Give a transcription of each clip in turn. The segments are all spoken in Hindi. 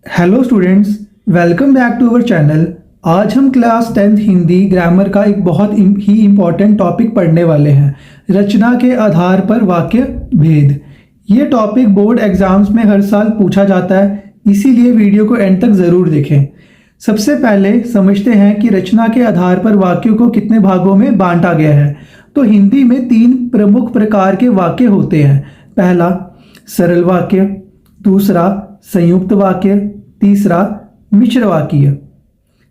Hello students, welcome back to our channel. आज हम क्लास 10th हिंदी ग्रामर का एक बहुत ही इम्पॉर्टेंट टॉपिक पढ़ने वाले हैं, रचना के आधार पर वाक्य भेद। ये टॉपिक बोर्ड एग्जाम्स में हर साल पूछा जाता है, इसीलिए वीडियो को एंड तक ज़रूर देखें। सबसे पहले समझते हैं कि रचना के आधार पर वाक्यों को कितने भागों में बांटा गया है। तो हिंदी में 3 प्रमुख प्रकार के वाक्य होते हैं। पहला सरल वाक्य, दूसरा संयुक्त वाक्य, तीसरा मिश्र वाक्य।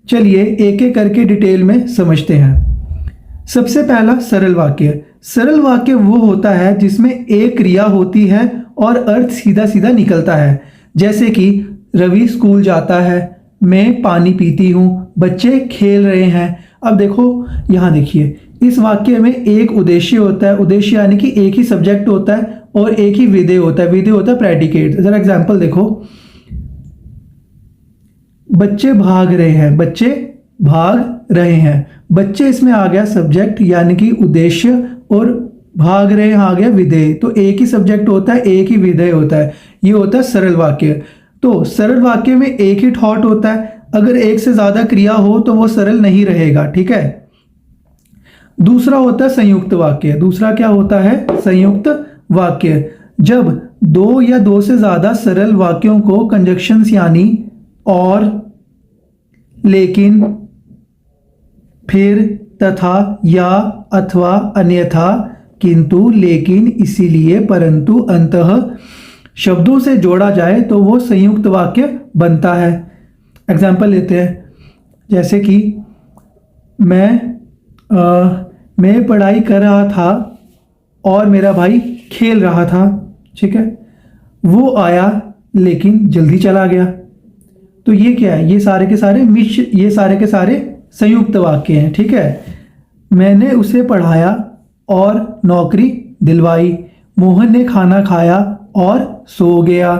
चलिए एक एक करके डिटेल में समझते हैं। सबसे पहला सरल वाक्य। सरल वाक्य वो होता है जिसमें एक क्रिया होती है और अर्थ सीधा सीधा निकलता है, जैसे कि रवि स्कूल जाता है, मैं पानी पीती हूँ, बच्चे खेल रहे हैं। अब देखो यहाँ देखिए, इस वाक्य में एक उद्देश्य होता है, उद्देश्य यानी कि एक ही सब्जेक्ट होता है और एक ही विधेय होता है, विधेय होता है प्रेडिकेट। जरा एग्जाम्पल देखो, बच्चे भाग रहे हैं, बच्चे भाग रहे हैं। बच्चे इसमें आ गया सब्जेक्ट यानी कि उद्देश्य, और भाग रहे हैं आ गया विधेय। तो एक ही सब्जेक्ट होता है, एक ही विधेय होता है, ये होता है सरल वाक्य। तो सरल वाक्य में एक ही थॉट होता है, अगर एक से ज्यादा क्रिया हो तो वो सरल नहीं रहेगा, ठीक है। दूसरा होता है संयुक्त वाक्य। दूसरा क्या होता है? संयुक्त वाक्य। जब 2 या 2 से ज्यादा सरल वाक्यों को कंजक्शंस यानी और, लेकिन, फिर, तथा, या, अथवा, अन्यथा, किंतु, लेकिन, इसीलिए, परंतु, अंतः शब्दों से जोड़ा जाए तो वो संयुक्त वाक्य बनता है। एग्जाम्पल लेते हैं, जैसे कि मैं पढ़ाई कर रहा था और मेरा भाई खेल रहा था, ठीक है। वो आया लेकिन जल्दी चला गया। तो ये क्या है? ये सारे के सारे संयुक्त वाक्य हैं, ठीक है। मैंने उसे पढ़ाया और नौकरी दिलवाई। मोहन ने खाना खाया और सो गया।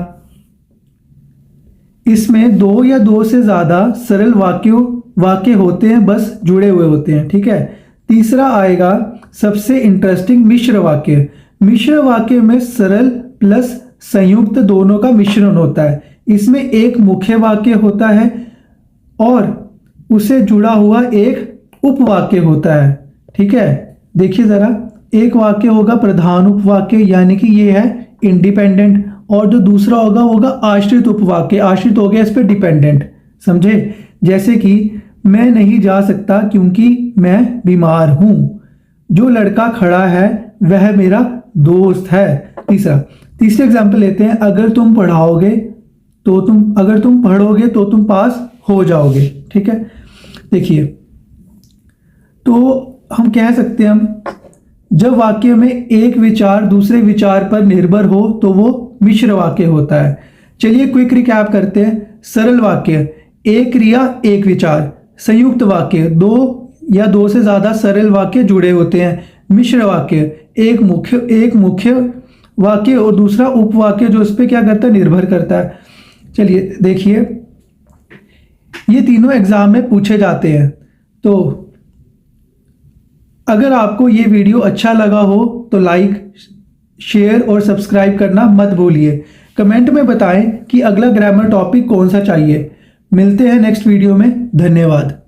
इसमें 2 या 2 से ज्यादा सरल वाक्य होते हैं, बस जुड़े हुए होते हैं, ठीक है। तीसरा आएगा सबसे इंटरेस्टिंग मिश्र वाक्य। मिश्र वाक्य में सरल प्लस संयुक्त दोनों का मिश्रण होता है। इसमें एक मुख्य वाक्य होता है और उसे जुड़ा हुआ एक उपवाक्य होता है, ठीक है। देखिए जरा, एक वाक्य होगा प्रधान उपवाक्य यानी कि ये है इंडिपेंडेंट, और जो दूसरा होगा आश्रित उपवाक्य। आश्रित हो गया इस पर डिपेंडेंट, समझे। जैसे कि मैं नहीं जा सकता क्योंकि मैं बीमार हूं। जो लड़का खड़ा है वह मेरा दोस्त है। तीसरा एग्जाम्पल लेते हैं, अगर तुम पढ़ोगे तो तुम पास हो जाओगे, ठीक है। देखिए, तो हम कह सकते हैं जब वाक्य में एक विचार दूसरे विचार पर निर्भर हो तो वो मिश्र वाक्य होता है। चलिए क्विक रिकैप करते हैं। सरल वाक्य, एक क्रिया एक विचार। संयुक्त वाक्य, 2 या 2 से ज्यादा सरल वाक्य जुड़े होते हैं। मिश्र वाक्य, एक मुख्य वाक्य और दूसरा उपवाक्य जो इस पे क्या करता है, निर्भर करता है। चलिए देखिए, ये तीनों एग्जाम में पूछे जाते हैं। तो अगर आपको ये वीडियो अच्छा लगा हो तो लाइक, शेयर और सब्सक्राइब करना मत भूलिए। कमेंट में बताएं कि अगला ग्रामर टॉपिक कौन सा चाहिए। मिलते हैं नेक्स्ट वीडियो में। धन्यवाद।